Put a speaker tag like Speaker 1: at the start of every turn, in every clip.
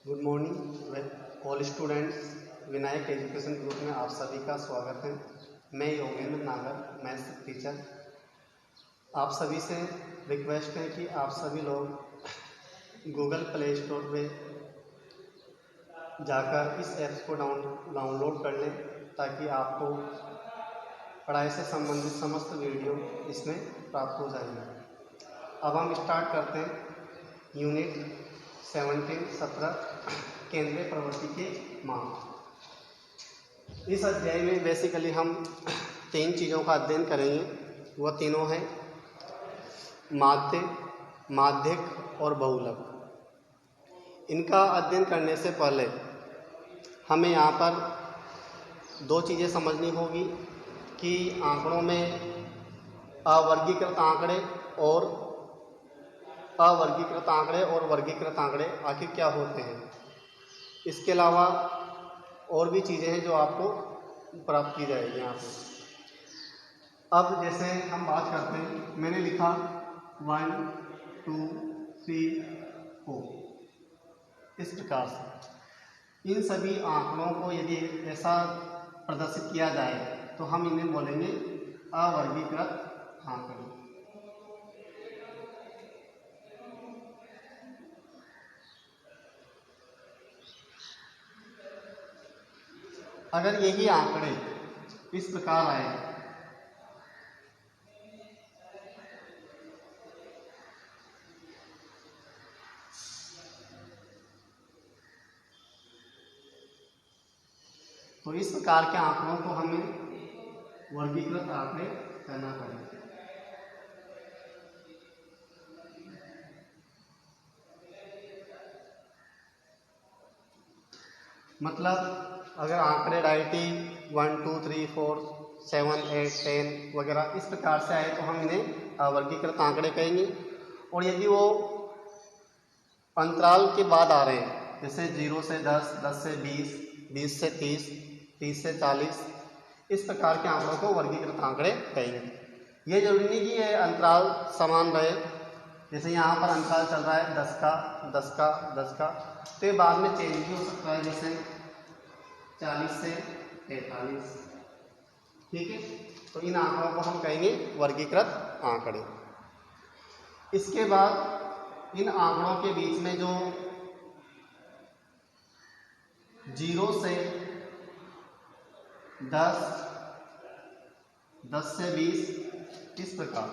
Speaker 1: Good morning all students. Vinayak education group में आप सभी का स्वागत है। मैं योगेंद्र नागर, मैथ्स टीचर। आप सभी से रिक्वेस्ट है कि आप सभी लोग गूगल प्ले स्टोर पे जाकर इस ऐप्स को डाउनलोड कर लें, ताकि आपको पढ़ाई से संबंधित समस्त वीडियो इसमें प्राप्त हो जाएंगे। अब हम स्टार्ट करते हैं यूनिट 17 केंद्रीय प्रवृत्ति के मान। इस अध्याय में बेसिकली हम 3 चीज़ों का अध्ययन करेंगे। वह तीनों हैं माध्य, माध्यक और बहुलक। इनका अध्ययन करने से पहले हमें यहाँ पर 2 चीज़ें समझनी होगी कि आंकड़ों में अवर्गीकृत आंकड़े और वर्गीकृत आंकड़े आखिर क्या होते हैं। इसके अलावा और भी चीज़ें हैं जो आपको प्राप्त की जाएगी यहाँ पे। अब जैसे हम बात करते हैं, मैंने लिखा 1 2 3 4 इस प्रकार से। इन सभी आंकड़ों को यदि ऐसा प्रदर्शित किया जाए तो हम इन्हें बोलेंगे अवर्गीकृत आंकड़े। अगर यही आंकड़े इस प्रकार आए तो इस प्रकार के आंकड़ों को हमें वर्गीकृत आंकड़े कहना पड़ेगा। मतलब अगर आंकड़े डायरेक्टली 1 2 3 4 7 8 10 वगैरह इस प्रकार से आए तो हम इन्हें अवर्गीकृत आंकड़े कहेंगे। और यदि वो अंतराल के बाद आ रहे हैं, जैसे 0 से 10, 10 से 20, 20 से 30, 30 से 40, इस प्रकार के आंकड़ों को वर्गीकृत आंकड़े कहेंगे। ये जरूरी नहीं कि ये अंतराल समान रहे। जैसे यहाँ पर अंतराल चल रहा है 10 का 10 का 10 का, तो ये बाद में चेंज भी हो सकता है, जैसे 40 से 43। ठीक है, तो इन आंकड़ों को हम कहेंगे वर्गीकृत आंकड़े। इसके बाद इन आंकड़ों के बीच में जो 0 से 10, 10 से 20 इस प्रकार।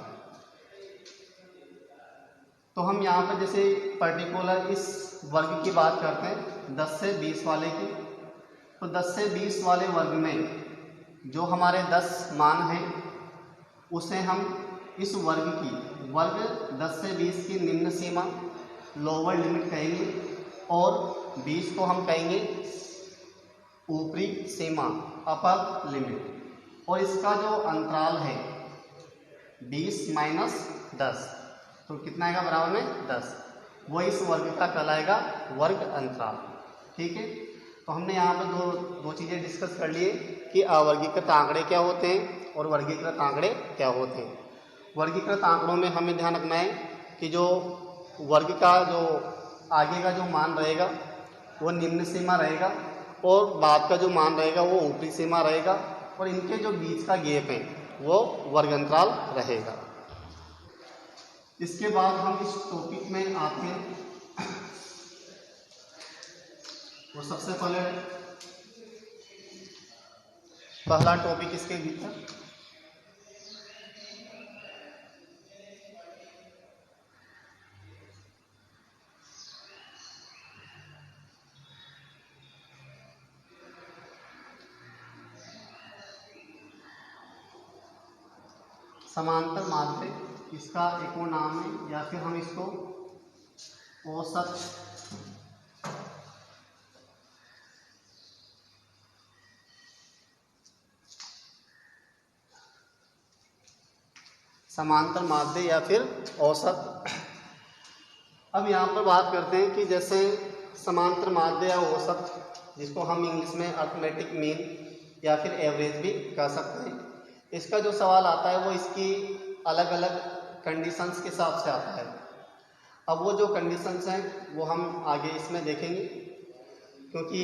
Speaker 1: तो हम यहाँ पर जैसे पर्टिकुलर इस वर्ग की बात करते हैं 10 से 20 वाले की, तो 10 से 20 वाले वर्ग में जो हमारे 10 मान हैं उसे हम इस वर्ग की 10 से 20 की निम्न सीमा लोअर लिमिट कहेंगे, और 20 को हम कहेंगे ऊपरी सीमा अपर लिमिट। और इसका जो अंतराल है 20 - 10, तो कितना आएगा बराबर में 10, वो इस वर्ग का कहलाएगा वर्ग अंतराल। ठीक है, तो हमने यहाँ पर दो चीज़ें डिस्कस कर लिए कि अवर्गीकृत आंकड़े क्या होते हैं और वर्गीकृत आंकड़े क्या होते हैं। वर्गीकृत आंकड़ों में हमें ध्यान रखना है कि जो वर्ग का जो आगे का जो मान रहेगा वो निम्न सीमा रहेगा, और बाद का जो मान रहेगा वो ऊपरी सीमा रहेगा, और इनके जो बीच का गैप है वो वर्ग अंतराल रहेगा। इसके बाद हम इस टॉपिक में आते हैं। और सबसे पहला टॉपिक इसके भीतर समांतर माध्य, इसका एक और नाम है, या फिर हम इसको औसत समांतर माध्य या फिर औसत। अब यहाँ पर बात करते हैं कि जैसे समांतर माध्य या औसत, जिसको हम इंग्लिश में अर्थमेटिक मीन या फिर एवरेज भी कह सकते हैं, इसका जो सवाल आता है वो इसकी अलग अलग कंडीशंस के हिसाब से आता है। अब वो जो कंडीशंस हैं वो हम आगे इसमें देखेंगे। क्योंकि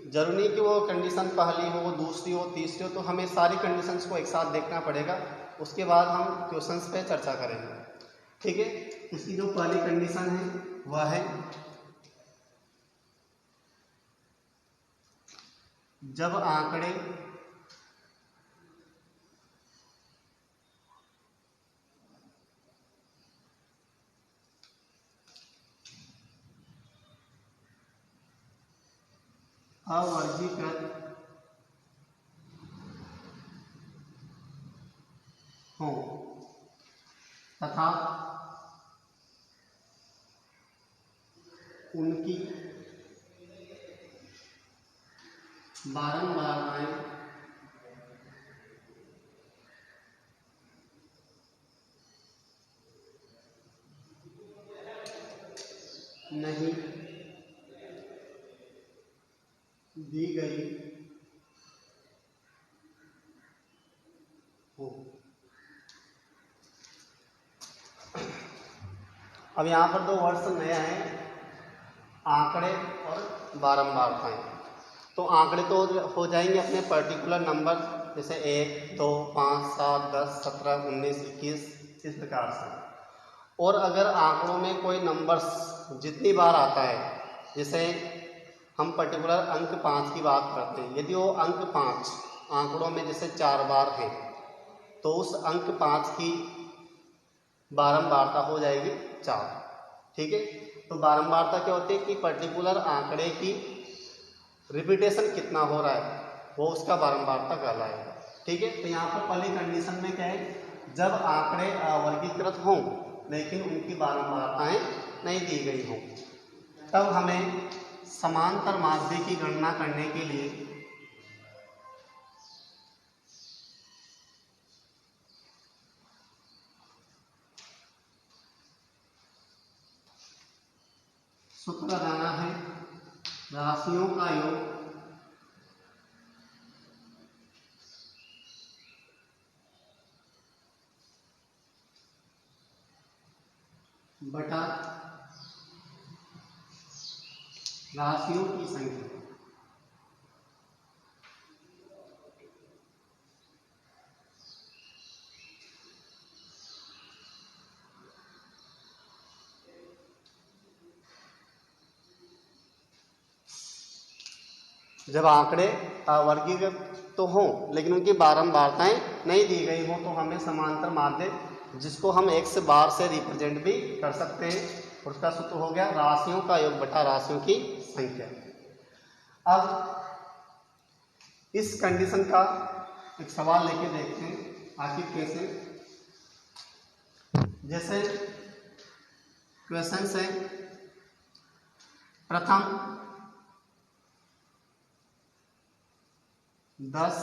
Speaker 1: जरूरी नहीं कि वो कंडीशन पहली हो, दूसरी हो, तीसरी हो, तो हमें सारी कंडीशंस को एक साथ देखना पड़ेगा, उसके बाद हम क्वेश्चंस पे चर्चा करेंगे। ठीक है, इसकी जो पहली कंडीशन है वह है जब आंकड़े अवर्गीकृत हों तथा उनकी बारंबारताएं नहीं दी गई हो। अब यहाँ पर दो वर्ड्स नया है, आंकड़े और बारंबारताएं। तो आंकड़े तो हो जाएंगे अपने पर्टिकुलर नंबर, जैसे 1, 2, 5, 7, 10, 17, 19, 21, इस प्रकार से। और अगर आंकड़ों में कोई नंबर्स जितनी बार आता है, जैसे हम पर्टिकुलर अंक 5 की बात करते हैं, यदि वो अंक 5 आंकड़ों में जैसे 4 बार है, तो उस अंक 5 की बारंबारता हो जाएगी 4। ठीक है, तो बारंबारता क्या होती है कि पर्टिकुलर आंकड़े की रिपीटेशन कितना हो रहा है वो उसका बारंबारता कहलाएगा। ठीक है, तो यहाँ पर पहली कंडीशन में क्या है, जब आंकड़े अवर्गीकृत हों लेकिन उनकी बारंबारताएं नहीं दी गई हों, तब हमें समांतर माध्य की गणना करने के लिए सूत्र लगाना है, राशियों का योग बटा राशियों की संख्या। जब आंकड़े अवर्गीकृत तो हों लेकिन उनकी बारंबारताएं नहीं दी गई हों, तो हमें समांतर माध्य, जिसको हम x बार से रिप्रेजेंट भी कर सकते हैं, और उसका सूत्र हो गया राशियों का योग बटा राशियों की संख्या। अब इस कंडीशन का एक सवाल लेके देखते हैं आखिर कैसे। जैसे क्वेश्चन है, प्रथम 10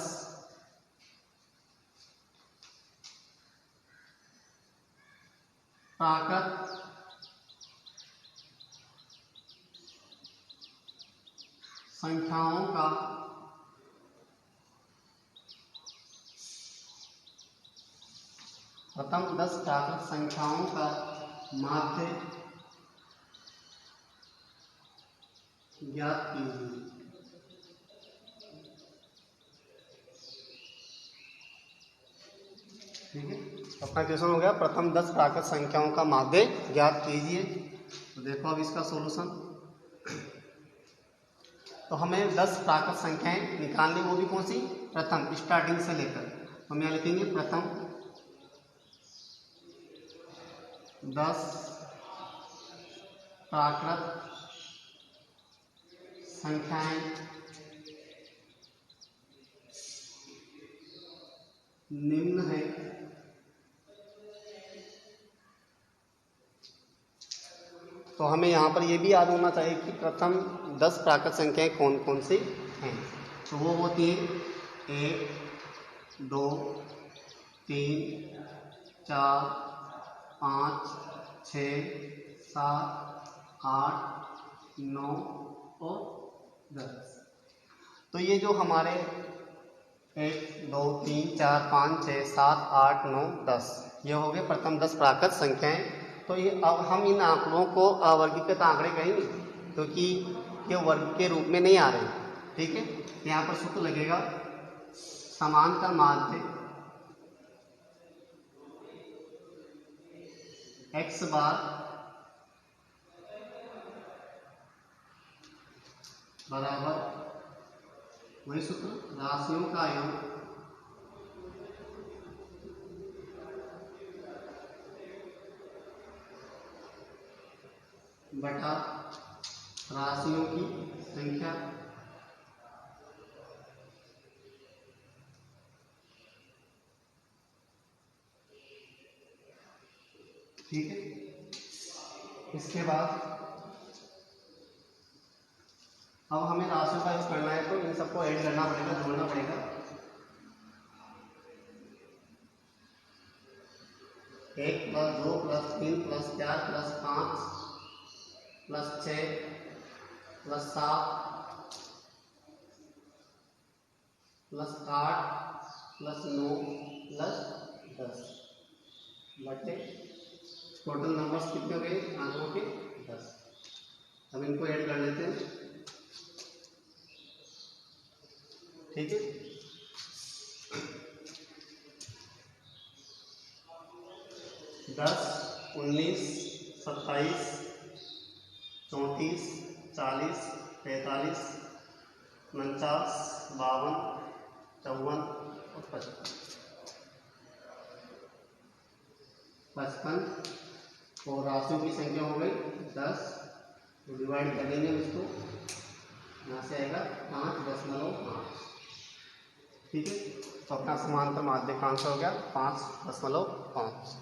Speaker 1: प्राकृत संख्याओं का माध्य ज्ञात कीजिए। ठीक है, अपना क्वेश्चन हो गया प्रथम 10 प्राकृत संख्याओं का माध्य ज्ञात कीजिए। तो देखो अब इसका सॉल्यूशन। तो हमें 10 प्राकृत संख्याएं निकालनी, वो भी कौन सी, प्रथम, स्टार्टिंग से लेकर। तो हम यहाँ लिखेंगे प्रथम 10 प्राकृत संख्याएं निम्न है। तो हमें यहाँ पर ये भी याद होना चाहिए कि प्रथम 10 प्राकृत संख्याएं कौन कौन सी हैं। तो वो होती है 1, 2, 3, 4, 5, 6, 7, 8, 9 और 10। तो ये जो हमारे 1, 2, 3, 4, 5, 6, 7, 8, 9, 10 ये हो गए प्रथम 10 प्राकृत संख्याएं। तो ये अब हम इन आंकड़ों को अवर्गीकृत आंकड़े कहेंगे, क्योंकि के वर्ग के रूप में नहीं आ रहे। ठीक है, यहाँ पर सूत्र लगेगा समांतर माध्य x बार बराबर वही सूत्र राशियों का योग बटा राशियों की संख्या ठीक है। इसके बाद अब हमें राशियों का योग करना है तो इन सबको ऐड करना पड़ेगा, जोड़ना पड़ेगा। 1 + 2 + 3 + 4 + 5 + 6 + 7 + 8 + 9 + 10 बटे टोटल नंबर्स कितने हो गए आंकड़ों के 10। अब इनको ऐड कर लेते हैं। ठीक है, 10 19 27 34 40 45 49 52 54 और 55 और राशियों की संख्या हो गई 10। तो डिवाइड कर देंगे इसको, यहाँ से आएगा 5.5। ठीक है, तो अपना समांतर माध्य का आंसर हो गया 5.5।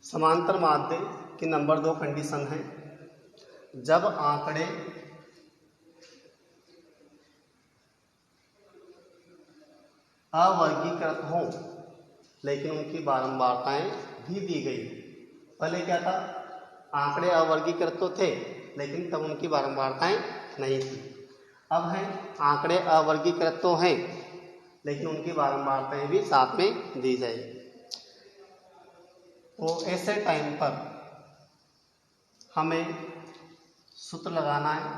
Speaker 1: समांतर माध्य की नंबर 2 कंडीशन है, जब आंकड़े अवर्गीकृत हों लेकिन उनकी बारंबारताएं भी दी गई। पहले क्या था, आंकड़े अवर्गीकृत तो थे लेकिन तब उनकी बारंबारताएं नहीं थी। अब है आंकड़े अवर्गीकृत तो हैं लेकिन उनकी बारंबारताएं भी साथ में दी जाएगी। तो ऐसे टाइम पर हमें सूत्र लगाना है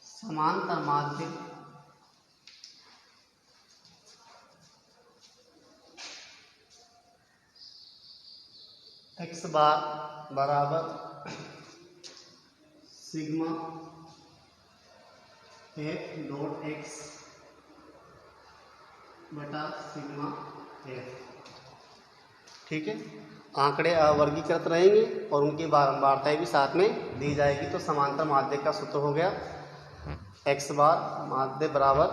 Speaker 1: समांतर माध्य x बार बराबर सिग्मा f.x बटा सिग्मा f। ठीक है, आंकड़े अवर्गीकृत रहेंगे और उनकी बारंबारताएं भी साथ में दी जाएगी। तो समांतर माध्य का सूत्र हो गया x बार माध्य बराबर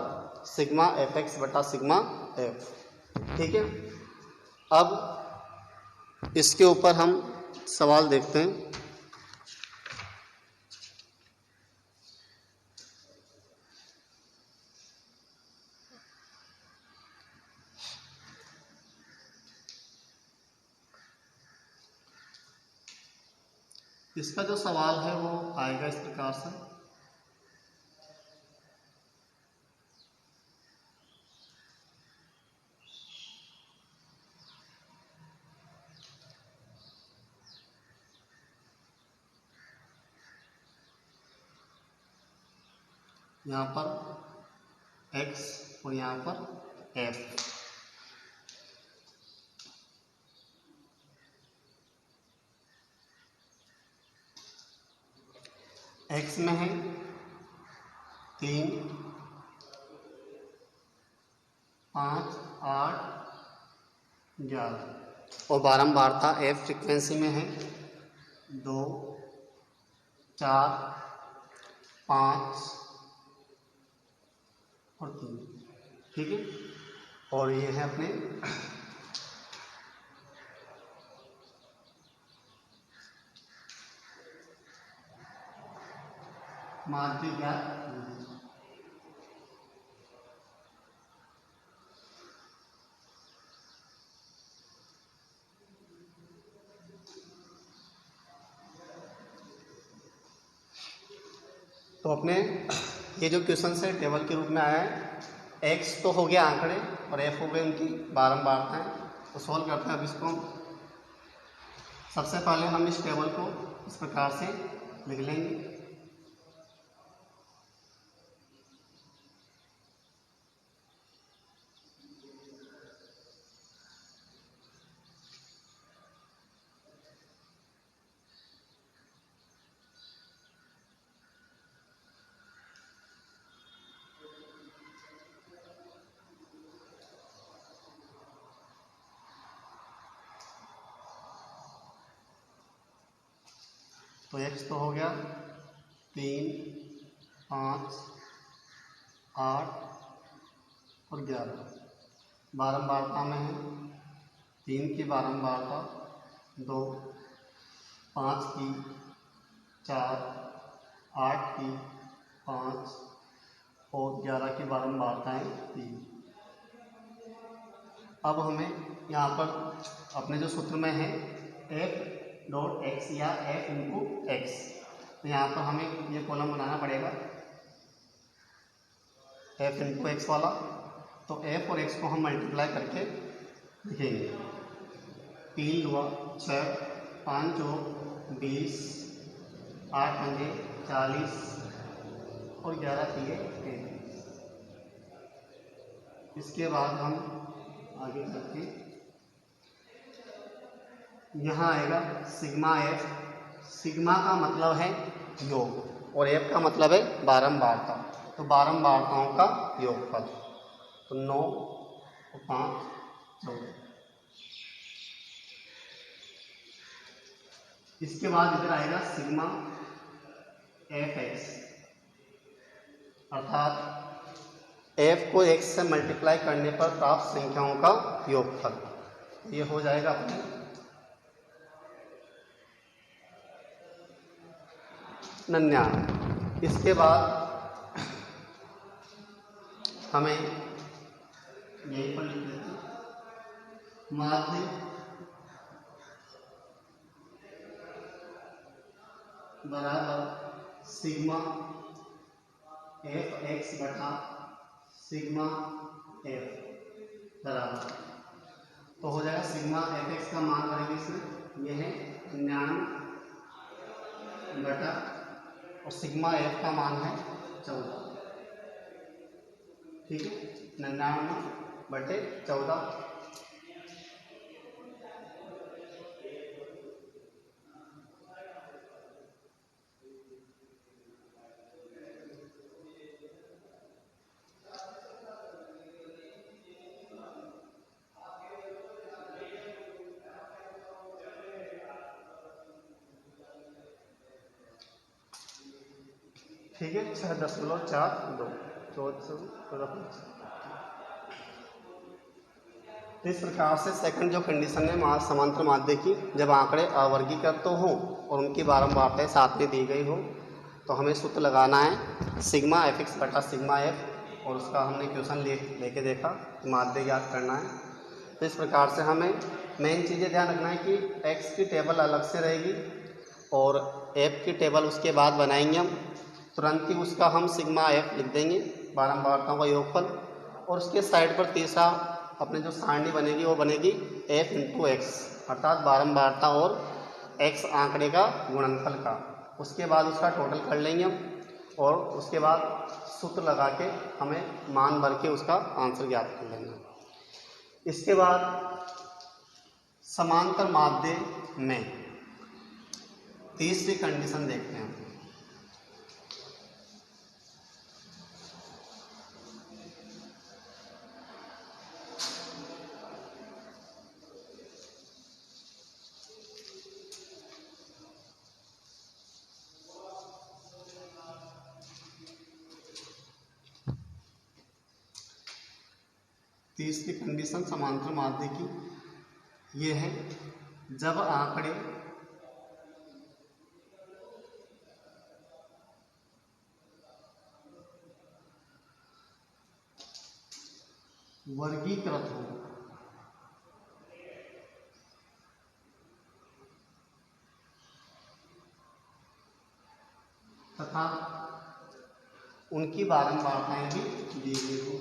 Speaker 1: सिग्मा fx बटा सिग्मा f। ठीक है, अब इसके ऊपर हम सवाल देखते हैं। इसका जो सवाल है वो आएगा इस प्रकार से, यहाँ पर x और यहाँ पर f। एक्स में है 3, 5, 8, 11 और बारंबारता एफ फ्रीक्वेंसी में है 2, 4, 5 और 3। ठीक है, और ये है अपने माध्य ज्ञात। तो अपने ये जो क्वेश्चन है टेबल के रूप में आया है, एक्स तो हो गया आंकड़े और एफ हो गए उनकी बारंबारताएं। तो सॉल्व करते हैं अब इसको। सबसे पहले हम इस टेबल को इस प्रकार से लिख लेंगे। तो एक्स तो हो गया 3, 5, 8 और 11 बारंबारता में है। 3 की बारंबारता 2, 5 की 4, 8 की 5 और 11 की बारंबारताएं 3। अब हमें यहाँ पर अपने जो सूत्र में है एफ डॉट एक्स या एफ इंटू एक्स, तो यहाँ पर हमें ये कॉलम बनाना पड़ेगा एफ इंटू एक्स वाला। तो एफ और एक्स को हम मल्टीप्लाई करके लिखेंगे। 3 हुआ 6, 5 जो 20, 8 पंजे 40 और 11 किए 33। इसके बाद हम आगे चलते यहाँ आएगा सिग्मा एफ। सिग्मा का मतलब है योग और एफ का मतलब है बारंबारता। तो बारंबारताओं का योगफल, तो 9 और 5 14। इसके बाद इधर आएगा सिग्मा एफ एक्स, अर्थात एफ को एक्स से मल्टीप्लाई करने पर प्राप्त संख्याओं का योगफल। ये हो जाएगा अपने 99। इसके बाद हमें यही पर लिख देते हैं माध्य बराबर सिग्मा एफ एक्स बटा सिग्मा एफ बराबर, तो हो जाएगा सिग्मा एफ एक्स का मान करेंगे इसमें, यह है 99 बटा और सिग्मा एफ का मान है 14। ठीक है, 99/14। ठीक है, 6.42 14। इस प्रकार से सेकंड जो कंडीशन है समांतर माध्य की, जब आंकड़े अवर्गीकृत तो हों और उनकी बारंबारताएं साथ में दी गई हो, तो हमें सूत्र लगाना है सिग्मा एफ एक्स बटा सिग्मा एफ, और उसका हमने क्वेश्चन लेके देखा माध्य ज्ञात करना है। तो इस प्रकार से हमें मेन चीज़ें ध्यान रखना है कि एक्स की टेबल अलग से रहेगी और एफ की टेबल उसके बाद बनाएंगे हम। तुरंत ही उसका हम सिग्मा एफ लिख देंगे, बारंबारताओं का योगफल, और उसके साइड पर तीसरा अपने जो सारणी बनेगी वो बनेगी एफ इंटू एक्स, अर्थात बारंबारता और एक्स आंकड़े का गुणनफल का। उसके बाद उसका टोटल कर लेंगे हम और उसके बाद सूत्र लगा के हमें मान भर के उसका आंसर ज्ञात कर लेना। इसके बाद समांतर माध्य में तीसरी कंडीशन देखते हैं। तीसरी कंडीशन समांतर माध्य की ये है, जब आंकड़े वर्गीकृत हो तथा उनकी बारंबारताएं भी दी गई हो।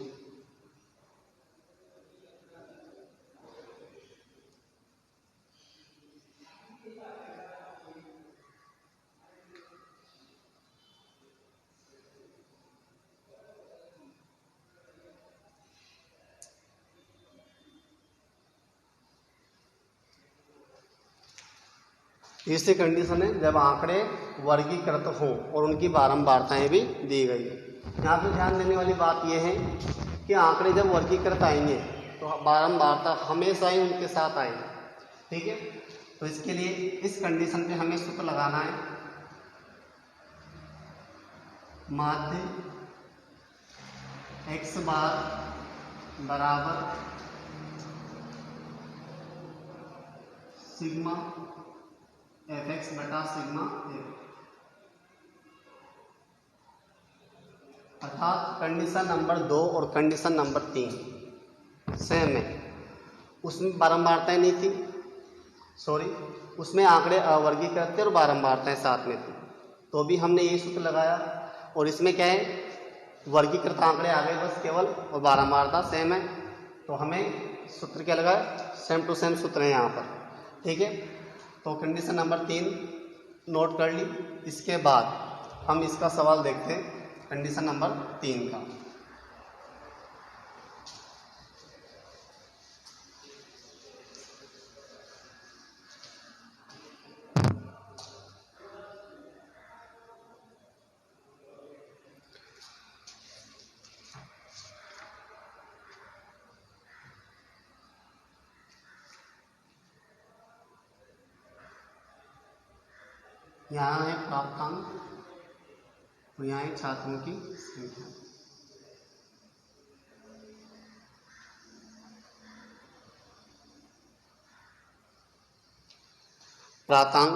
Speaker 1: तीसरी कंडीशन है जब आंकड़े वर्गीकृत हो और उनकी बारंबारताएं भी दी गई है। यहाँ पे ध्यान देने वाली बात यह है कि आंकड़े जब वर्गीकृत आएंगे तो बारंबारता हमेशा ही उनके साथ आएगी। ठीक है, तो इसके लिए इस कंडीशन पे हमें सूत्र लगाना है, माध्य x बार बराबर सिग्मा fx बटा सिग्मा f, अर्थात कंडीशन नंबर 2 और कंडीशन नंबर 3 सेम है। उसमें बारंबारताएं नहीं थी, उसमें आंकड़े अवर्गीकृत थे और बारंबारताएं साथ में थी, तो भी हमने ये सूत्र लगाया। और इसमें क्या है, वर्गीकृत आंकड़े आ गए बस केवल, और बारंबारता सेम है, तो हमें सूत्र क्या लगा, सेम टू सेम सूत्र है यहाँ पर। ठीक है, तो कंडीशन नंबर 3 नोट कर ली। इसके बाद हम इसका सवाल देखते हैं कंडीशन नंबर 3 का। यहाँ है प्राप्तांक और यहाँ है छात्रों की संख्या। प्राप्तांक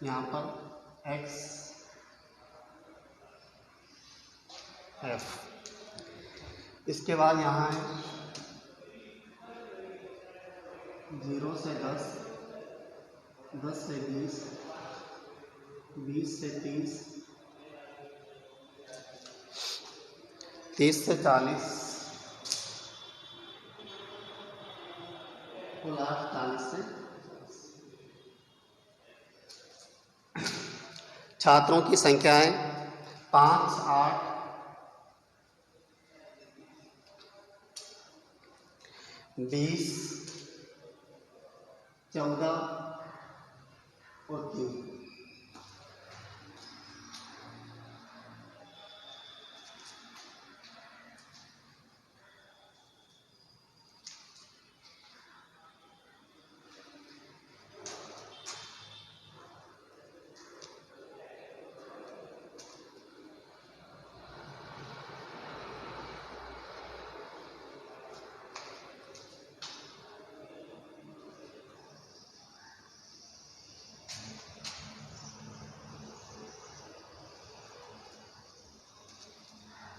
Speaker 1: यहाँ पर x f, इसके बाद यहाँ है 0 से 10, 10 से 20, 20 से 30, 30 से 40, कुल 40 से। छात्रों की संख्या है 5, 8, 20, 14 और 3।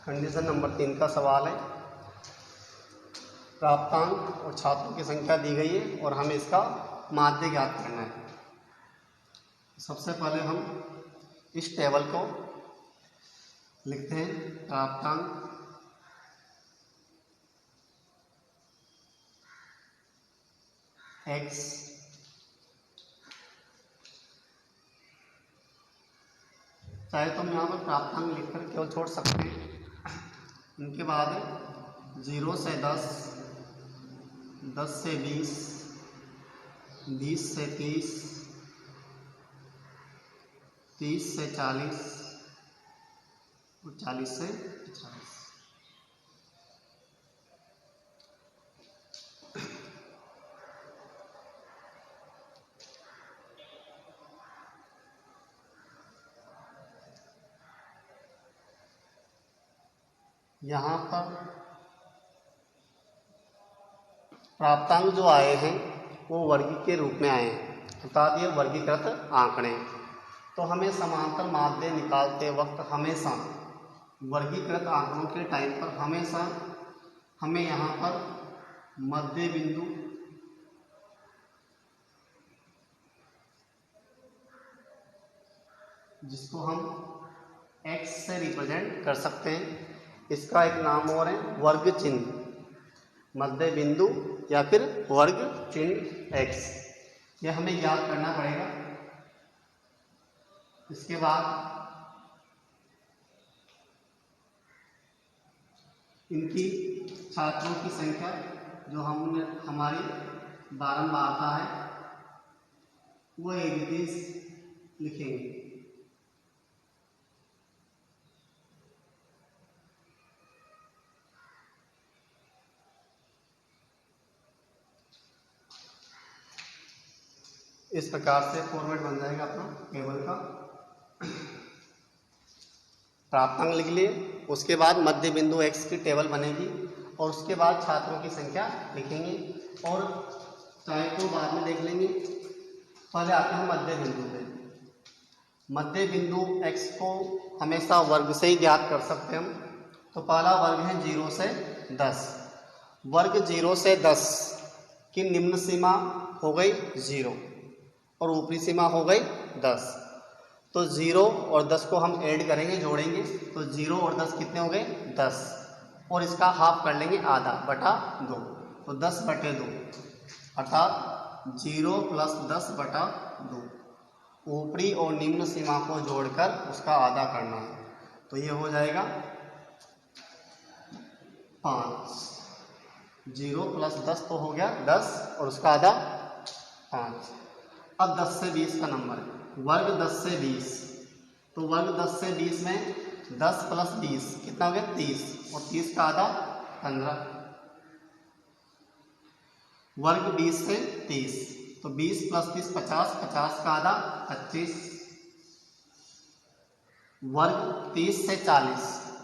Speaker 1: कंडीशन नंबर 3 का सवाल है, प्राप्तांक और छात्रों की संख्या दी गई है और हमें इसका माध्य ज्ञात करना है। सबसे पहले हम इस टेबल को लिखते हैं, प्राप्तांक x चाहे तो हम यहाँ पर प्राप्तांक लिखकर केवल छोड़ सकते हैं। इनके बाद 0 से 10, 10 से 20, 20 से 30, 30 से 40 और 40 से 50। यहाँ पर प्राप्तांक जो आए हैं वो वर्ग के रूप में आए हैं, अर्थात ये वर्गीकृत आंकड़े। तो हमें समांतर माध्य निकालते वक्त हमेशा वर्गीकृत आंकड़ों के टाइम पर हमेशा हमें यहाँ पर मध्य बिंदु जिसको हम x से रिप्रेजेंट कर सकते हैं, इसका एक नाम और है वर्ग चिन्ह, मध्य बिंदु या फिर वर्ग चिन्ह x, यह हमें याद करना पड़ेगा। इसके बाद इनकी छात्रों की संख्या जो हमारी बारंबारता है वो एक लिखेंगे। इस प्रकार से फॉर्मेट बन जाएगा अपना टेबल का। प्राप्तांक लिख लिए, उसके बाद मध्य बिंदु x की टेबल बनेगी और उसके बाद छात्रों की संख्या लिखेंगे और चाहे तो बाद में देख लेंगे। पहले आते हैं मध्य बिंदु पे। मध्य बिंदु x को हमेशा वर्ग से ही ज्ञात कर सकते हैं हम। तो पहला वर्ग है 0 से 10। वर्ग 0 से 10 की निम्न सीमा हो गई 0 और ऊपरी सीमा हो गई 10। तो 0 और 10 को हम ऐड करेंगे, जोड़ेंगे, तो 0 और 10 कितने हो गए 10, और इसका हाफ कर लेंगे, आधा बटा 2, तो 10 बटे 2 अर्थात 0 प्लस 10 बटा 2। ऊपरी और निम्न सीमा को जोड़कर उसका आधा करना है, तो ये हो जाएगा 5। 0 प्लस 10 तो हो गया 10 और उसका आधा 5। अब 10 से 20 का नंबर है, वर्ग 10 से 20। तो वर्ग 10 से 20 में 10 प्लस 20 कितना हो गया 30 और 30 का आधा 15। वर्ग 20 से 30, तो 20 प्लस 30 50, 50 का आधा 25। वर्ग 30 से 40,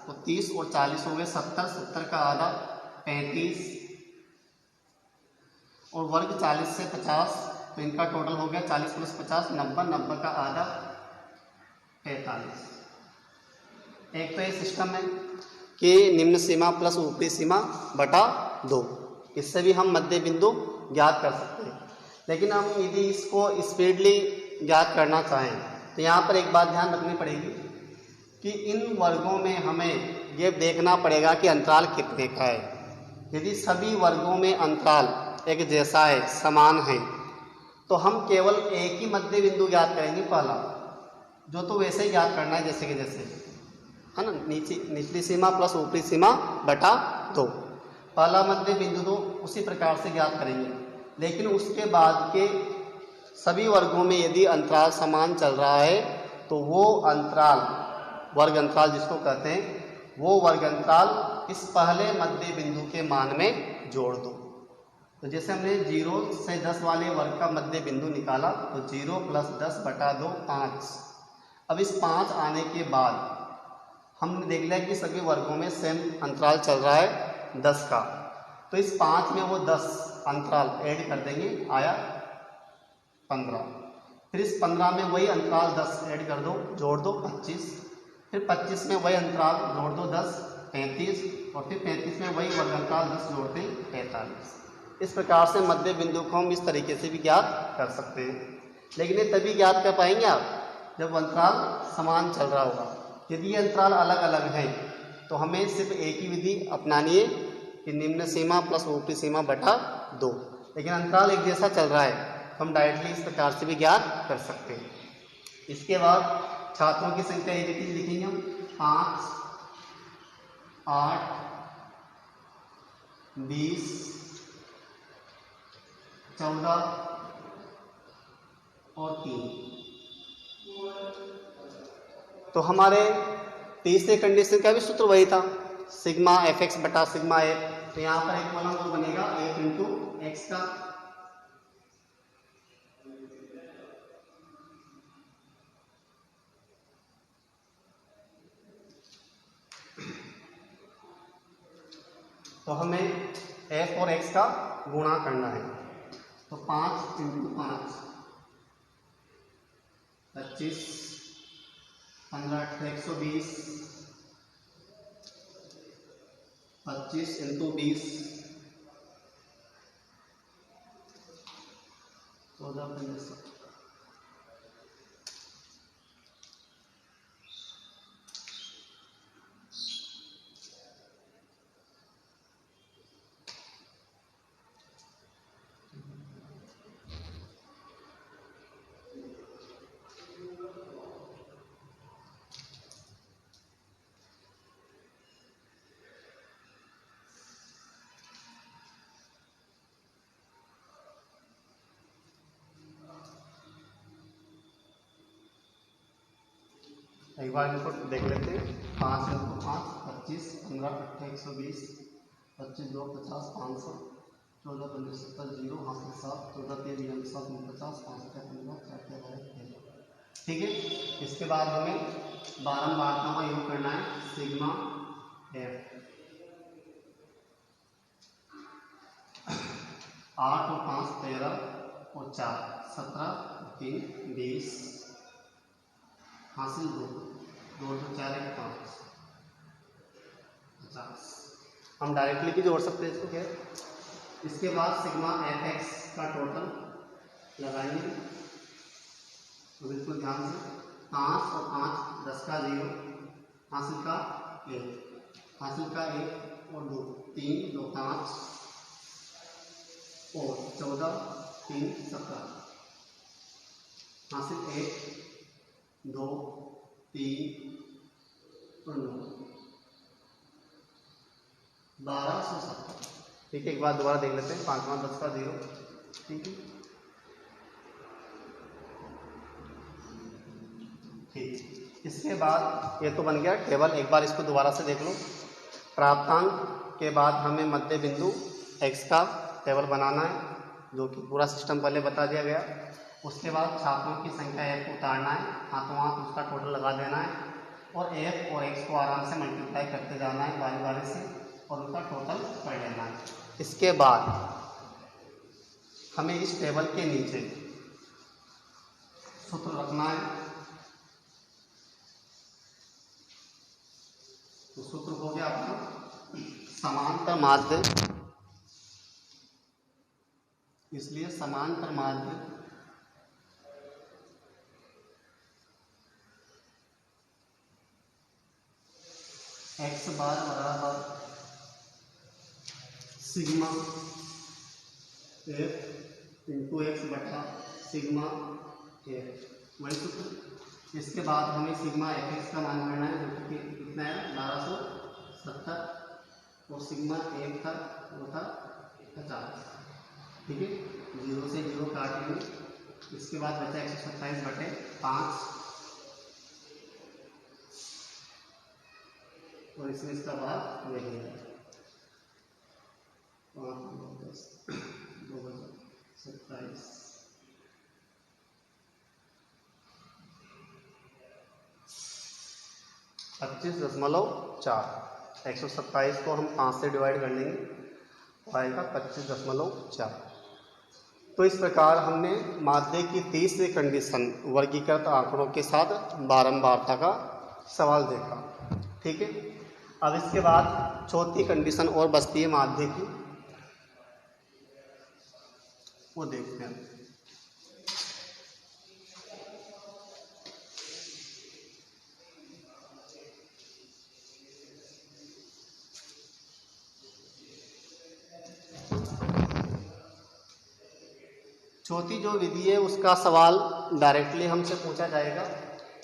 Speaker 1: तो 30 और 40 हो गए 70, 70 का आधा 35। और वर्ग 40 से 50, तो इनका टोटल हो गया 40 प्लस 50 90, 90 का आधा 45। एक तो ये सिस्टम है कि निम्न सीमा प्लस ऊपरी सीमा बटा 2, इससे भी हम मध्य बिंदु ज्ञात कर सकते हैं। लेकिन हम यदि इसको स्पीडली ज्ञात करना चाहें तो यहाँ पर एक बात ध्यान रखनी पड़ेगी कि इन वर्गों में हमें ये देखना पड़ेगा कि अंतराल कितने का है। यदि सभी वर्गों में अंतराल एक जैसा है, समान है, तो हम केवल एक ही मध्य बिंदु ज्ञात करेंगे, पहला जो तो वैसे ही ज्ञात करना है जैसे कि जैसे है ना, निचली सीमा प्लस ऊपरी सीमा बटा 2, पहला मध्य बिंदु तो उसी प्रकार से ज्ञात करेंगे। लेकिन उसके बाद के सभी वर्गों में यदि अंतराल समान चल रहा है तो वो अंतराल, वर्ग अंतराल जिसको कहते हैं, वो वर्ग अंतराल इस पहले मध्य बिंदु के मान में जोड़ दो। तो जैसे हमने 0 से 10 वाले वर्ग का मध्य बिंदु निकाला, तो 0 प्लस 10 बटा 2 5। अब इस 5 आने के बाद हमने देख लिया कि सभी वर्गों में सेम अंतराल चल रहा है 10 का, तो इस 5 में वो 10 अंतराल ऐड कर देंगे, आया 15। फिर इस 15 में वही अंतराल 10 ऐड कर दो, जोड़ दो 25। फिर 25 में वही अंतराल जोड़ दो 10 35, और फिर 35 में वही वर्ग अंतराल 10 जोड़ते 45। इस प्रकार से मध्य बिंदु को हम इस तरीके से भी ज्ञात कर सकते हैं। लेकिन ये तभी ज्ञात कर पाएंगे आप जब अंतराल समान चल रहा होगा। यदि ये अंतराल अलग अलग हैं तो हमें सिर्फ एक ही विधि अपनानी है कि निम्न सीमा प्लस ऊपरी सीमा बटा 2। लेकिन अंतराल एक जैसा चल रहा है तो हम डायरेक्टली इस प्रकार से भी ज्ञात कर सकते हैं। इसके बाद छात्रों की संख्या एक चीज लिखेंगे हम, 5 8 20 14 और 3। तो हमारे तीसरे कंडीशन का भी सूत्र वही था, सिग्मा एफ एक्स बटा सिग्मा एफ। तो यहाँ पर एक कॉलम वो बनेगा एफ इंटू एक्स का, तो हमें एफ और एक्स का गुणा करना है। तो 5 × 5 25, 15 × 8 120, 25 × 20 14 15। एक बार इनको देख लेते हैं। 5 × 5 25, 15 × 8 120, 25 2 50, 500, 14 15 70 0 हाथ के साथ 14 3 7 50, 5 15 4 13। ठीक है। इसके बाद हमें बारंबार का योग करना है। सिग्मा एफ 8 और 5 13 और 4 17 3 20 हासिल 2 2 2 4 1 5 50। हम डायरेक्टली भी जोड़ सकते हैं इसको। क्या इसके बाद सिग्मा एफ एक्स का टोटल लगाएंगे। तो बिल्कुल ध्यान से 5 और 5 10 का 0 हासिल का 1 हासिल का 1 और 2 3 2 5 और 14 3 17 हासिल 1 2 3 और 9 1270। ठीक है। एक बार दोबारा देख लेते हैं। 5 5 10 का 0। ठीक है। ठीक। इसके बाद ये तो बन गया टेबल। एक बार इसको दोबारा से देख लो। प्राप्तांक के बाद हमें मध्य बिंदु x का टेबल बनाना है, जो कि पूरा सिस्टम पहले बता दिया गया। उसके बाद छात्रों की संख्या f को उतारना है, हाथों हाथ उसका टोटल लगा देना है और f और x को आराम से मल्टीप्लाई करते जाना है बारी बारी से और उनका टोटल कर लेना है। इसके बाद हमें इस टेबल के नीचे सूत्र रखना है। तो सूत्र हो गया आपका समांतर माध्य, इसलिए समांतर माध्य x बार बराबर सिग्मा f इंटू एक्स बटा सिग्मा एफ, वही सूत्र। इसके बाद हमें सिग्मा एफ एक्स का मान करना है, जो कि कितना है 1270 और सिग्मा एफ था वो था 50। ठीक है। 0 से 0 काट लेंगे। इसके बाद बचा 127 बटे 5 और इसमें इसका भाग वही है 5 10 2027 25.4। 127 को हम 5 से डिवाइड कर लेंगे तो आएगा 25.4। तो इस प्रकार हमने माध्य की तीसरी कंडीशन वर्गीकृत आंकड़ों के साथ बारंबारता का सवाल देखा। ठीक है। अब इसके बाद चौथी कंडीशन और बचती है माध्य की, वो देखते हैं। चौथी जो विधि है उसका सवाल डायरेक्टली हमसे पूछा जाएगा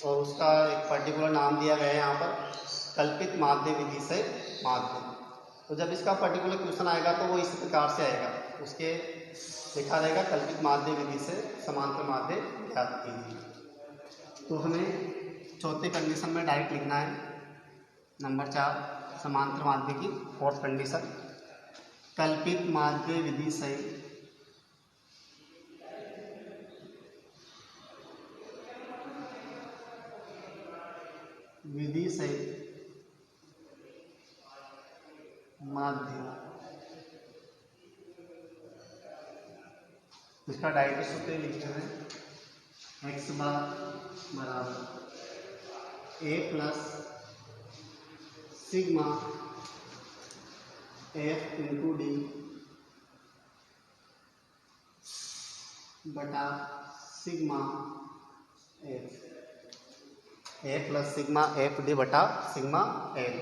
Speaker 1: और उसका एक पर्टिकुलर नाम दिया गया है यहाँ पर, कल्पित माध्य विधि से माध्य। तो जब इसका पर्टिकुलर क्वेश्चन आएगा तो वो इस प्रकार से आएगा, उसके लिखा रहेगा कल्पित माध्य विधि से समांतर माध्य ज्ञात कीजिए। तो हमें चौथे कंडीशन में डायरेक्ट लिखना है। नंबर 4 समांतर माध्य की फोर्थ कंडीशन, कल्पित माध्य विधि से माध्य इसका डायरेक्ट सूत्र लिखते हैं x बार बराबर a plus sigma f into D बटा सिग्मा एफ, ए प्लस सिग्मा एफ डी बटा सिग्मा एफ।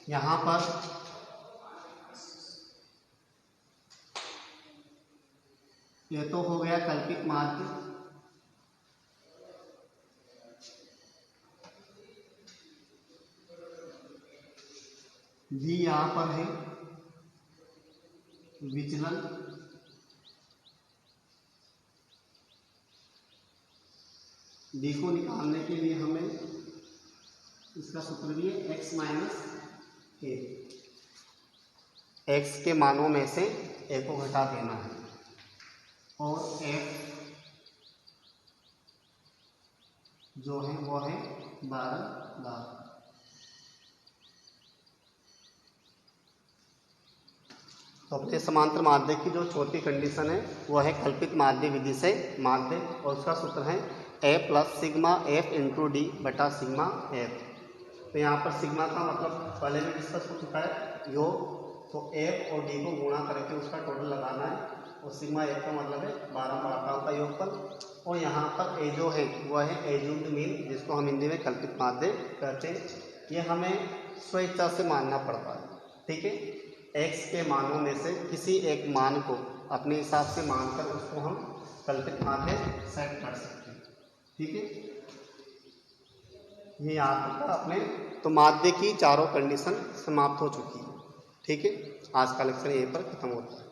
Speaker 1: यहाँ पर ये तो हो गया कल्पित माध्य, भी यहाँ पर है विचलन, डी को निकालने के लिए हमें इसका सूत्र भी है x माइनस ए, x के मानों में से a को घटा देना है और f जो है वो है 12 लाख। तो अपने समांतर माध्य की जो चौथी कंडीशन है वो है कल्पित माध्य विधि से माध्य, और उसका सूत्र है a plus sigma F into D बटा सिग्मा एफ। तो यहाँ पर सिग्मा का मतलब पहले भी डिस्कस हो चुका है योग, तो एफ और डी को गुणा करके उसका टोटल लगाना है, और सिग्मा एफ का मतलब है 12 मात्राओं का योगफल, और यहाँ पर ए जो है वह है एज्यूम्ड मीन, जिसको हम हिंदी में कल्पित माध्य कहते हैं। ये हमें स्वेच्छा से मानना पड़ता है, ठीक है। x के मानों में से किसी एक मान को अपने हिसाब से मानकर उसको हम कल्पित माध्य सेट कर सकते हैं, ठीक है। ये याद रखा अपने, तो माध्य की चारों कंडीशन समाप्त हो चुकी है, ठीक है। आज का लेक्चर यहीं पर खत्म होता है।